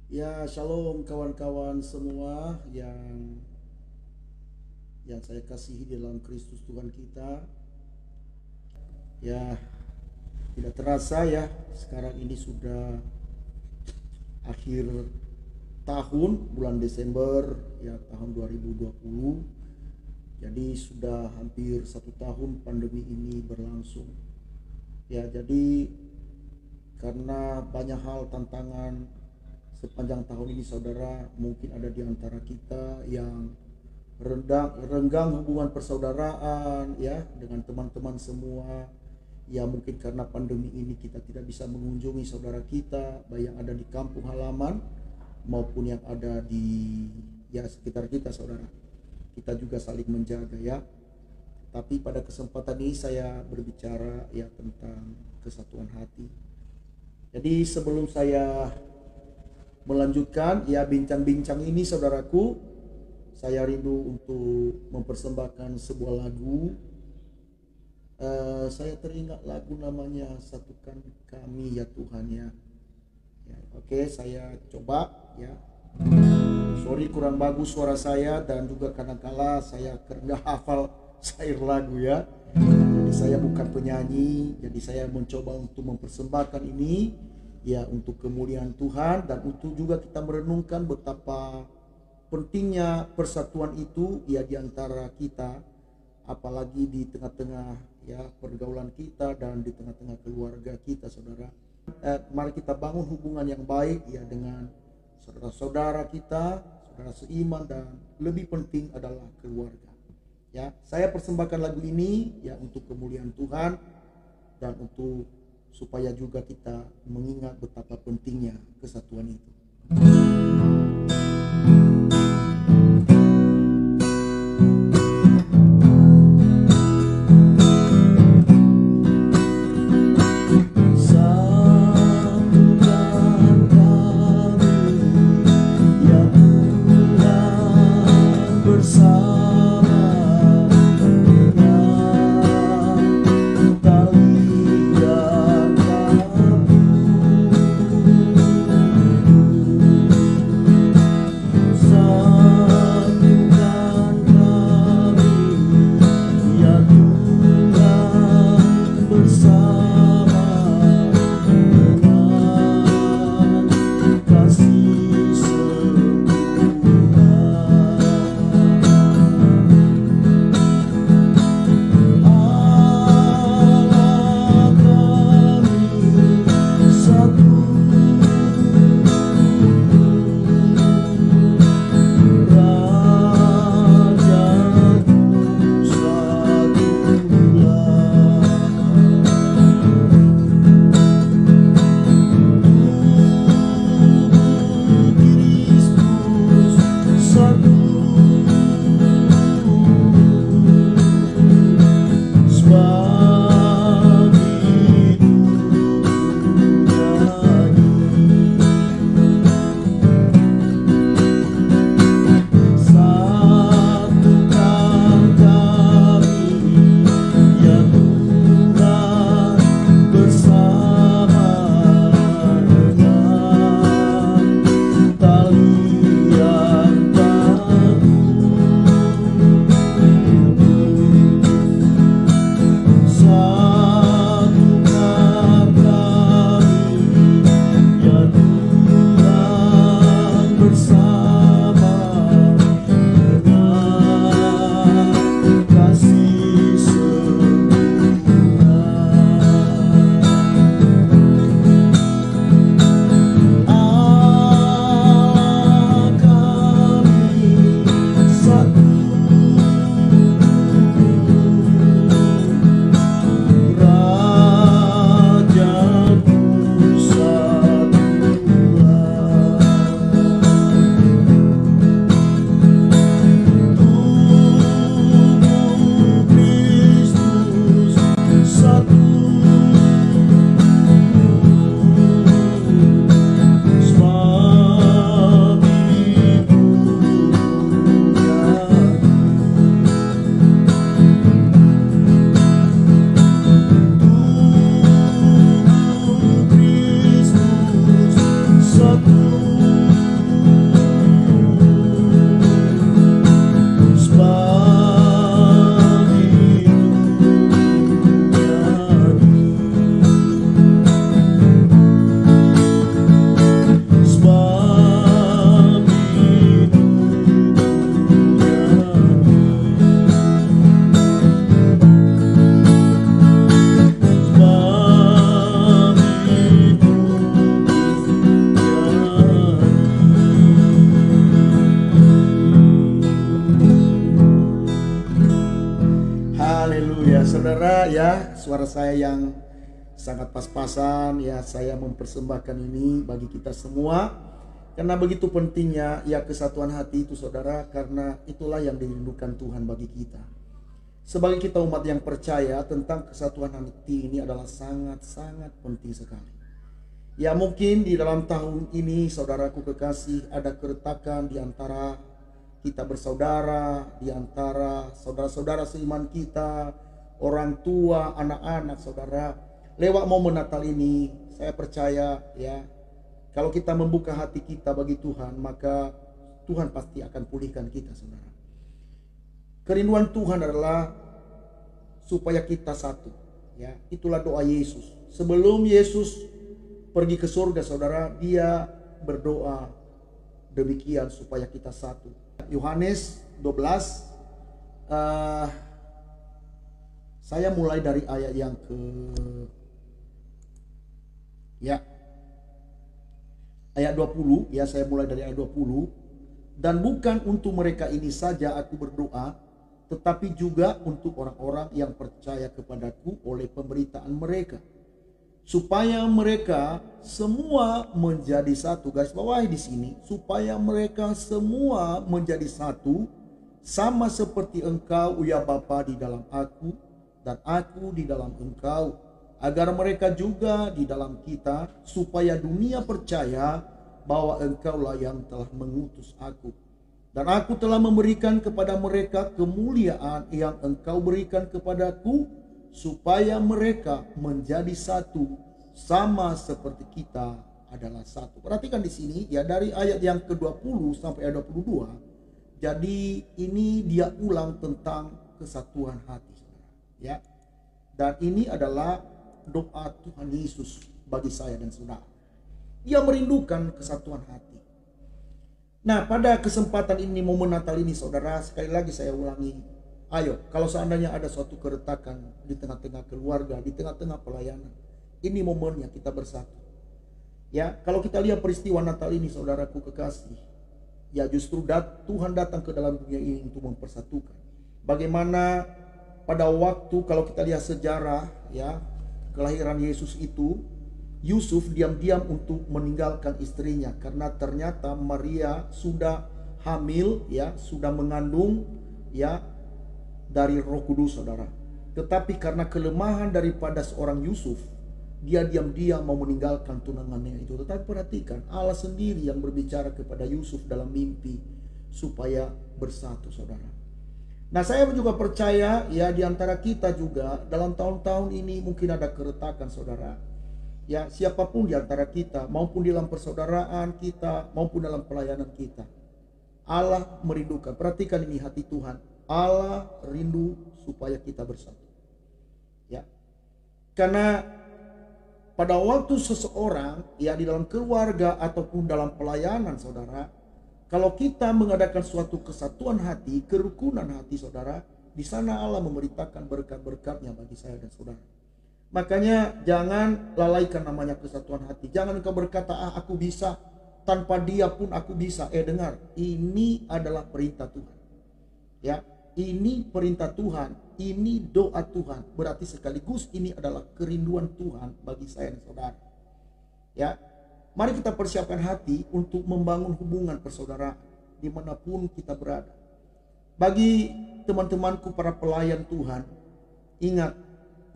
Ya, shalom kawan-kawan semua yang saya kasihi dalam Kristus Tuhan kita. Ya, tidak terasa ya, sekarang ini sudah akhir tahun, bulan Desember ya, tahun 2020. Jadi sudah hampir 1 tahun pandemi ini berlangsung. Ya, jadi karena banyak hal tantangan sepanjang tahun ini, saudara, mungkin ada di antara kita yang renggang hubungan persaudaraan ya dengan teman-teman semua. Ya, mungkin karena pandemi ini kita tidak bisa mengunjungi saudara kita, baik yang ada di kampung halaman maupun yang ada di sekitar kita, saudara. Kita juga saling menjaga ya. Tapi pada kesempatan ini saya berbicara ya tentang kesatuan hati. Jadi sebelum saya melanjutkan ya bincang-bincang ini, saudaraku, saya rindu untuk mempersembahkan sebuah lagu. Saya teringat lagu namanya Satukan Kami Ya Tuhan ya. Oke, saya coba ya. Sorry kurang bagus suara saya, dan juga kadang-kala saya nggak hafal syair lagu ya. Jadi saya bukan penyanyi, jadi saya mencoba untuk mempersembahkan ini ya untuk kemuliaan Tuhan, dan untuk juga kita merenungkan betapa pentingnya persatuan itu ya di antara kita, apalagi di tengah-tengah ya pergaulan kita dan di tengah-tengah keluarga kita, saudara. Mari kita bangun hubungan yang baik ya dengan saudara-saudara kita, saudara seiman, dan lebih penting adalah keluarga. Ya, saya persembahkan lagu ini ya untuk kemuliaan Tuhan dan untuk supaya juga kita mengingat betapa pentingnya kesatuan itu. Semoga ya suara saya yang sangat pas-pasan ya, saya mempersembahkan ini bagi kita semua. Karena begitu pentingnya ya kesatuan hati itu saudara, karena itulah yang dirindukan Tuhan bagi kita. Sebagai kita umat yang percaya, tentang kesatuan hati ini adalah sangat-sangat penting sekali. Ya mungkin di dalam tahun ini saudaraku kekasih, ada keretakan di antara kita bersaudara, di antara saudara-saudara seiman kita, orang tua, anak-anak saudara. Lewat momen Natal ini saya percaya ya, kalau kita membuka hati kita bagi Tuhan, maka Tuhan pasti akan pulihkan kita saudara. Kerinduan Tuhan adalah supaya kita satu ya. Itulah doa Yesus. Sebelum Yesus pergi ke surga saudara, dia berdoa demikian supaya kita satu. Yohanes 12 saya mulai dari ayat yang ayat 20 ya, saya mulai dari ayat 20. Dan bukan untuk mereka ini saja aku berdoa, tetapi juga untuk orang-orang yang percaya kepadaku oleh pemberitaan mereka, supaya mereka semua menjadi satu. Garis bawahi di sini, supaya mereka semua menjadi satu, sama seperti engkau ya Bapa di dalam aku dan aku di dalam engkau, agar mereka juga di dalam kita, supaya dunia percaya bahwa engkaulah yang telah mengutus aku. Dan aku telah memberikan kepada mereka kemuliaan yang engkau berikan kepadaku, supaya mereka menjadi satu, sama seperti kita adalah satu. Perhatikan di sini ya, dari ayat yang ke-20 sampai ayat 22. Jadi ini dia ulang tentang kesatuan hati ya. Dan ini adalah doa Tuhan Yesus bagi saya dan saudara. Dia merindukan kesatuan hati. Nah, pada kesempatan ini, momen Natal ini saudara, sekali lagi saya ulangi, ayo, kalau seandainya ada suatu keretakan di tengah-tengah keluarga, di tengah-tengah pelayanan, ini momennya kita bersatu ya. Kalau kita lihat peristiwa Natal ini saudaraku kekasih, ya justru Tuhan datang ke dalam dunia ini untuk mempersatukan. Bagaimana pada waktu, kalau kita lihat sejarah ya, kelahiran Yesus itu, Yusuf diam-diam untuk meninggalkan istrinya, karena ternyata Maria sudah hamil ya, sudah mengandung ya dari Roh Kudus saudara. Tetapi karena kelemahan daripada seorang Yusuf, dia diam-diam mau meninggalkan tunangannya itu. Tetapi perhatikan, Allah sendiri yang berbicara kepada Yusuf dalam mimpi supaya bersatu saudara. Nah, saya juga percaya ya, di antara kita juga dalam tahun-tahun ini mungkin ada keretakan saudara. Ya, siapapun di antara kita, maupun dalam persaudaraan kita, maupun dalam pelayanan kita, Allah merindukan. Perhatikan ini hati Tuhan. Allah rindu supaya kita bersatu. Ya. Karena pada waktu seseorang ya, di dalam keluarga ataupun dalam pelayanan saudara, kalau kita mengadakan suatu kesatuan hati, kerukunan hati saudara, di sana Allah memberitakan berkat-berkatnya bagi saya dan saudara. Makanya jangan lalaikan namanya kesatuan hati. Jangan engkau berkata, aku bisa, tanpa dia pun aku bisa. Dengar, ini adalah perintah Tuhan. Ya, ini perintah Tuhan, ini doa Tuhan. Berarti sekaligus ini adalah kerinduan Tuhan bagi saya dan saudara. Ya, mari kita persiapkan hati untuk membangun hubungan persaudaraan dimanapun kita berada. Bagi teman-temanku para pelayan Tuhan, ingat,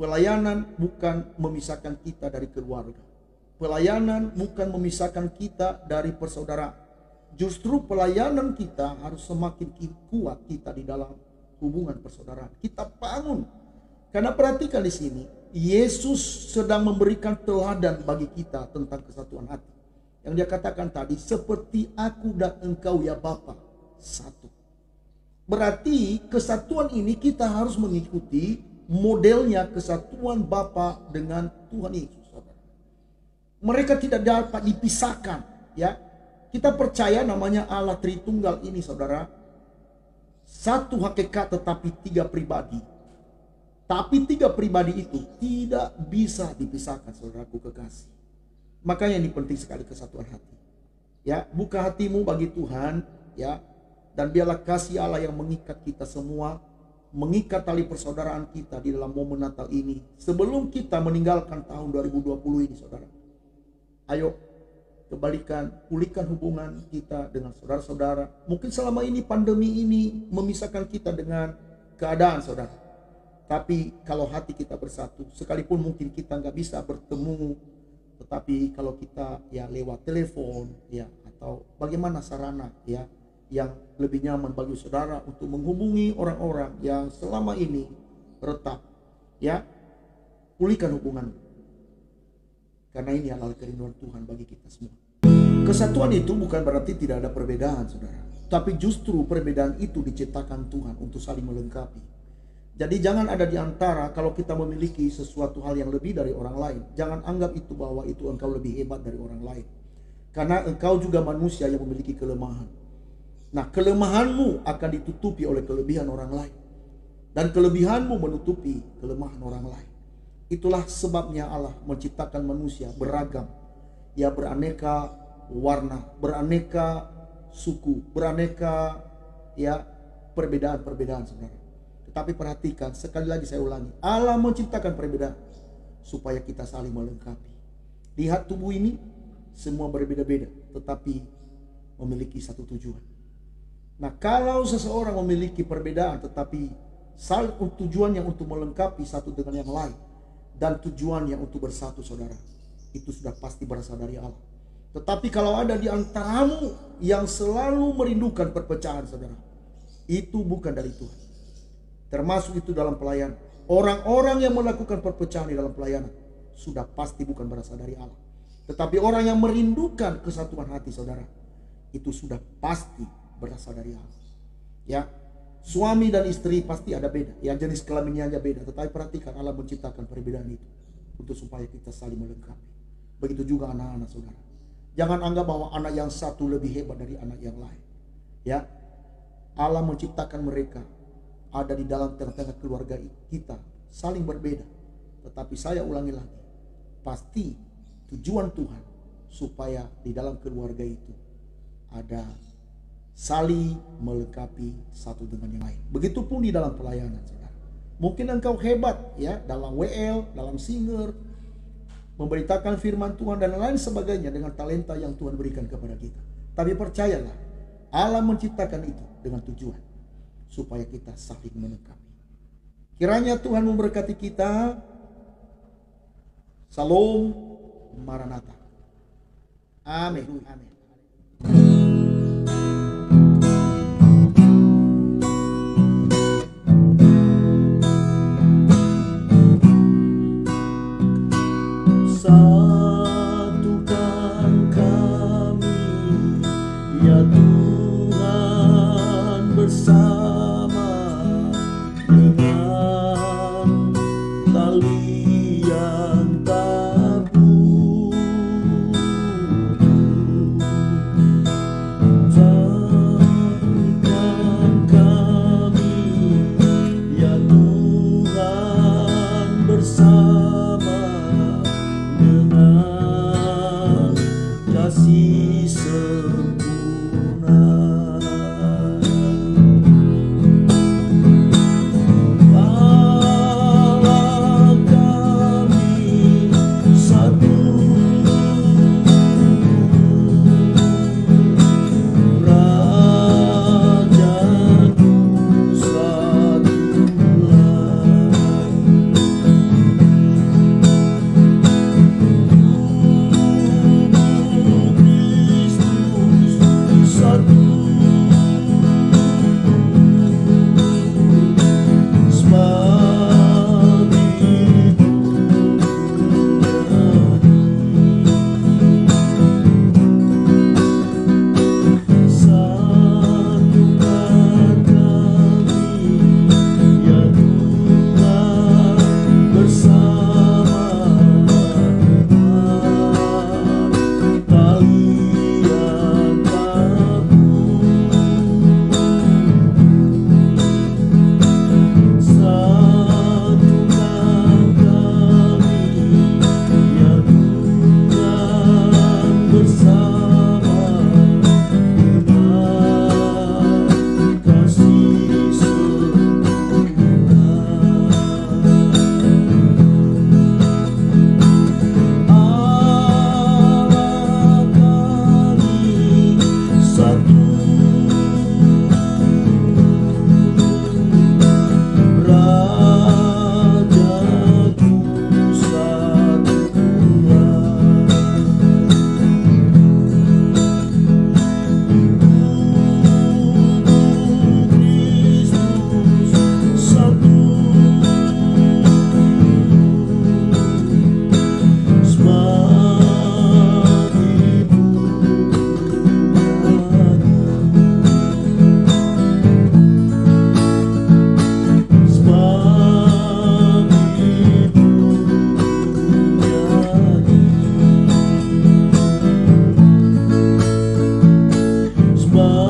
pelayanan bukan memisahkan kita dari keluarga. Pelayanan bukan memisahkan kita dari persaudaraan. Justru pelayanan kita harus semakin kuat kita di dalam hubungan persaudaraan. Kita bangun. Karena perhatikan di sini, Yesus sedang memberikan teladan bagi kita tentang kesatuan hati. Yang dia katakan tadi, seperti aku dan engkau ya Bapa, satu. Berarti kesatuan ini kita harus mengikuti modelnya kesatuan Bapa dengan Tuhan Yesus. Mereka tidak dapat dipisahkan ya. Kita percaya namanya Allah Tritunggal ini saudara, satu hakikat tetapi tiga pribadi. Tapi tiga pribadi itu tidak bisa dipisahkan saudaraku kekasih. Makanya ini penting sekali kesatuan hati. Ya, buka hatimu bagi Tuhan ya, dan biarlah kasih Allah yang mengikat kita semua mengikat tali persaudaraan kita di dalam momen Natal ini sebelum kita meninggalkan tahun 2020 ini, saudara. Ayo kembalikan, pulihkan hubungan kita dengan saudara-saudara. Mungkin selama ini pandemi ini memisahkan kita dengan keadaan, saudara. Tapi kalau hati kita bersatu, sekalipun mungkin kita nggak bisa bertemu, tetapi kalau kita ya lewat telepon ya atau bagaimana sarana ya yang lebih nyaman bagi saudara untuk menghubungi orang-orang yang selama ini retak, ya, pulihkan hubungan. Karena ini adalah kerinduan Tuhan bagi kita semua. Kesatuan itu bukan berarti tidak ada perbedaan, saudara. Tapi justru perbedaan itu diciptakan Tuhan untuk saling melengkapi. Jadi jangan ada di antara kalau kita memiliki sesuatu hal yang lebih dari orang lain. Jangan anggap itu bahwa itu engkau lebih hebat dari orang lain. Karena engkau juga manusia yang memiliki kelemahan. Nah, kelemahanmu akan ditutupi oleh kelebihan orang lain. Dan kelebihanmu menutupi kelemahan orang lain. Itulah sebabnya Allah menciptakan manusia beragam. Ya, beraneka warna, beraneka suku, beraneka ya perbedaan-perbedaan, saudara. Tetapi perhatikan, sekali lagi saya ulangi, Allah menciptakan perbedaan supaya kita saling melengkapi. Lihat tubuh ini, semua berbeda-beda, tetapi memiliki satu tujuan. Nah, kalau seseorang memiliki perbedaan tetapi saling tujuannya untuk melengkapi satu dengan yang lain dan tujuannya untuk bersatu, saudara, itu sudah pasti berasal dari Allah. Tetapi kalau ada di antaramu yang selalu merindukan perpecahan, saudara, itu bukan dari Tuhan. Termasuk itu dalam pelayanan. Orang-orang yang melakukan perpecahan di dalam pelayanan sudah pasti bukan berasal dari Allah. Tetapi orang yang merindukan kesatuan hati, saudara, itu sudah pasti berasal dari Allah. Ya, suami dan istri pasti ada beda. Ya, jenis kelaminnya aja beda. Tetapi perhatikan, Allah menciptakan perbedaan itu untuk supaya kita saling melengkapi. Begitu juga anak-anak, saudara. Jangan anggap bahwa anak yang satu lebih hebat dari anak yang lain. Ya, Allah menciptakan mereka ada di dalam tengah-tengah keluarga kita, saling berbeda. Tetapi saya ulangi lagi, pasti tujuan Tuhan supaya di dalam keluarga itu ada saling melengkapi satu dengan yang lain. Begitupun di dalam pelayanan, saudara. Mungkin engkau hebat ya dalam WL, dalam singer, memberitakan firman Tuhan dan lain sebagainya dengan talenta yang Tuhan berikan kepada kita. Tapi percayalah, Allah menciptakan itu dengan tujuan supaya kita saling melengkapi. Kiranya Tuhan memberkati kita. Salam Maranatha. Amin. Amin. Satukan kami, ya Tuhan, bersama dengan tali yang tak putus. Satukan kami, ya Tuhan, bersama dengan kasih sempurna. Allah kami satu, Raja-Ku satulah. Bapa